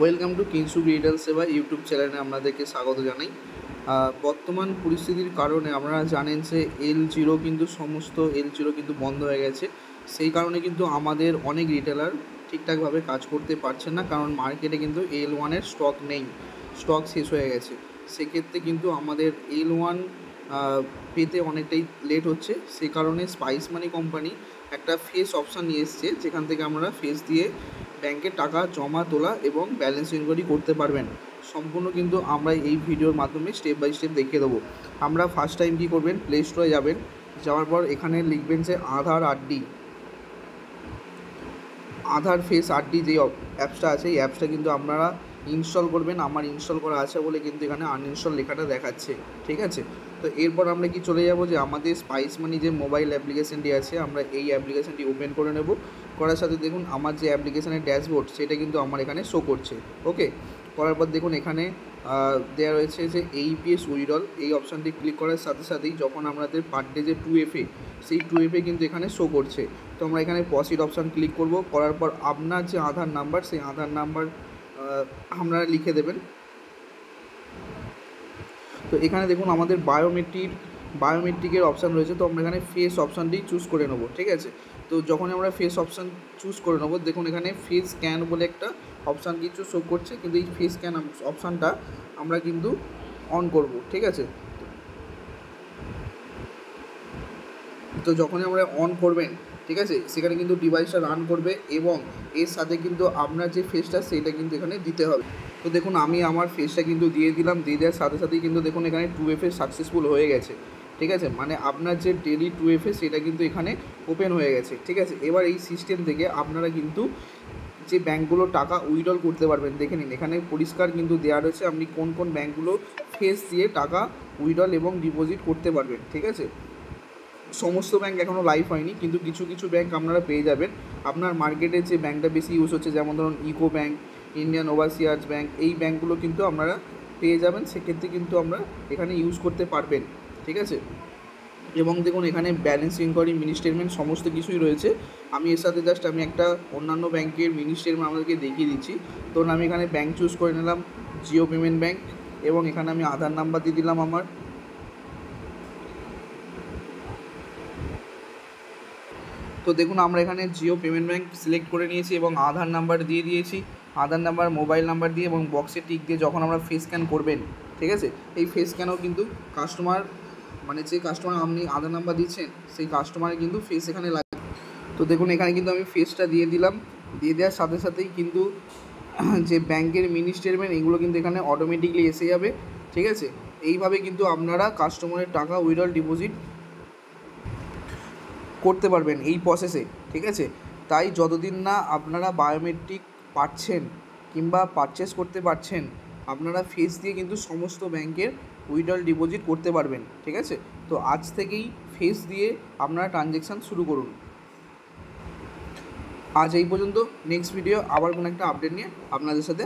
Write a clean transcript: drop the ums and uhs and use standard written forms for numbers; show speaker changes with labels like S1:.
S1: Welcome to কিনসু retail সেবা YouTube চ্যানেলে আপনাদেরকে স্বাগত জানাই। বর্তমান পরিস্থিতির কারণে আপনারা জানেন যে L0 কিন্তু সমস্ত L0 কিন্তু বন্ধ হয়ে গেছে। সেই কারণে কিন্তু আমাদের অনেক রিটেলার ঠিকঠাকভাবে কাজ করতে পারছেন না, কারণ মার্কেটে কিন্তু L1-এর স্টক নেই, স্টক শেষ হয়ে গেছে। সেক্ষেত্রে কিন্তু আমাদের L1 পেতে অনেকটাই লেট হচ্ছে। সেই কারণে স্পাইস মানি কোম্পানি একটা ফেস অপশান নিয়ে এসছে, যেখান থেকে আমরা ফেস দিয়ে ব্যাংকে টাকা জমা তোলা এবং ব্যালেন্স ইনকোয়ারি করতে পারবেন। সম্পূর্ণ কিন্তু আমরা এই ভিডিওর মাধ্যমে স্টেপ বাই স্টেপ দেখিয়ে দেবো। আমরা ফার্স্ট টাইম কী করবেন, প্লে স্টোরে যাবেন, যাওয়ার পর এখানে লিখবেন যে আধার আরডি, আধার ফেস আরডি যে অ্যাপসটা আছে, এই অ্যাপসটা কিন্তু আপনারা ইনস্টল করবেন। আমার ইনস্টল করা আছে বলে কিন্তু এখানে আনইনস্টল লেখাটা দেখাচ্ছে, ঠিক আছে। তো এরপর আমরা কি চলে যাব যে আমাদের স্পাইস মানি যে মোবাইল অ্যাপ্লিকেশানটি আছে, আমরা এই অ্যাপ্লিকেশানটি ওপেন করে নেব। করার সাথে দেখুন আমার যে অ্যাপ্লিকেশানের ড্যাশবোর্ড সেটা কিন্তু আমার এখানে শো করছে। ওকে, করার পর দেখুন এখানে দেওয়া রয়েছে যে AEPS উইড্রল, এই অপশানটি ক্লিক করার সাথে সাথেই যখন আমাদের পার ডে যে 2FA, সেই 2FA কিন্তু এখানে শো করছে। তো আমরা এখানে প্রসিড অপশান ক্লিক করব। করার পর আপনার যে আধার নাম্বার, সেই আধার নাম্বার আপনারা লিখে দেবেন। তো এখানে দেখুন আমাদের বায়োমেট্রিকের অপশান রয়েছে, তো আমরা এখানে ফেস অপশানটি চুজ করে নেব, ঠিক আছে। তো যখন আমরা ফেস অপশান চুজ করে নেব, দেখুন এখানে ফেস স্ক্যান বলে একটা অপশান কিছু শো করছে, কিন্তু এই ফেস স্ক্যান অপশানটা আমরা কিন্তু অন করব, ঠিক আছে। তো যখনই আমরা অন করবেন, ঠিক আছে, সেখানে কিন্তু ডিভাইসটা রান করবে এবং এর সাথে কিন্তু আপনার যে ফেসটা সেইটা কিন্তু এখানে দিতে হবে। তো দেখুন আমি আমার ফেসটা কিন্তু দিয়ে দিলাম, দিয়ে দেওয়ার সাথে সাথেই কিন্তু দেখুন এখানে 2FA সাকসেসফুল হয়ে গেছে, ঠিক আছে। মানে আপনার যে ডেলি 2FA সেটা কিন্তু এখানে ওপেন হয়ে গেছে, ঠিক আছে। এবার এই সিস্টেম থেকে আপনারা কিন্তু যে ব্যাঙ্কগুলো টাকা উইথড্রল করতে পারবেন, দেখে নিন এখানে পরিষ্কার কিন্তু দেওয়া রয়েছে আপনি কোন কোন ব্যাঙ্কগুলো ফেস দিয়ে টাকা উইথড্রল এবং ডিপোজিট করতে পারবেন, ঠিক আছে। সমস্ত ব্যাঙ্ক এখনও লাইভ হয়নি, কিন্তু কিছু কিছু ব্যাঙ্ক আপনারা পেয়ে যাবেন। আপনার মার্কেটে যে ব্যাঙ্কটা বেশি ইউজ হচ্ছে, যেমন ধরুন ইকো ব্যাঙ্ক, ইন্ডিয়ান ওভারসিয়ার্স ব্যাঙ্ক, এই ব্যাঙ্কগুলো কিন্তু আপনারা পেয়ে যাবেন। সেক্ষেত্রে কিন্তু আমরা এখানে ইউজ করতে পারবেন, ঠিক আছে। এবং দেখুন এখানে ব্যালেন্স ইনকোয়ারি, মিনি স্টেটমেন্ট সমস্ত কিছুই রয়েছে। আমি এর সাথে জাস্ট আমি একটা অন্যান্য ব্যাঙ্কের মিনি স্টেটমেন্ট আমাদেরকে দেখিয়ে দিচ্ছি। ধরুন আমি এখানে ব্যাঙ্ক চুজ করে নিলাম জিও পেমেন্ট ব্যাঙ্ক, এবং এখানে আমি আধার নাম্বার দিয়ে দিলাম আমার। তো দেখুন আমরা এখানে জিও পেমেন্ট ব্যাঙ্ক সিলেক্ট করে নিয়েছি এবং আধার নাম্বার দিয়ে দিয়েছি। আধার নাম্বার, মোবাইল নাম্বার দিয়ে এবং বক্সে টিক দিয়ে যখন আমরা ফেস স্ক্যান করবেন, ঠিক আছে, এই ফেস স্ক্যানও কিন্তু কাস্টমার, মানে যে কাস্টমার আপনি আধার নাম্বার দিচ্ছেন সেই কাস্টমারের কিন্তু ফেস এখানে লাগে। তো দেখুন এখানে কিন্তু আমি ফেসটা দিয়ে দিলাম, দিয়ে দেওয়ার সাথে সাথেই কিন্তু যে ব্যাঙ্কের মিনি স্টেটমেন্ট এগুলো কিন্তু এখানে অটোমেটিকলি এসে যাবে, ঠিক আছে। এইভাবে কিন্তু আপনারা কাস্টমারের টাকা উইথড্রল ডিপোজিট করতে পারবেন এই প্রসেসে, ঠিক আছে। তাই যতদিন না আপনারা বায়োমেট্রিক পাচ্ছেন কিংবা পারচেস করতে পারছেন, আপনারা ফেস দিয়ে কিন্তু সমস্ত ব্যাংকের উইথড্রল ডিপোজিট করতে পারবেন, ঠিক আছে। তো আজ থেকেই ফেস দিয়ে আপনারা ট্রানজ্যাকশান শুরু করুন। আজ এই পর্যন্ত, নেক্সট ভিডিও আবার কোনো একটা আপডেট নিয়ে আপনাদের সাথে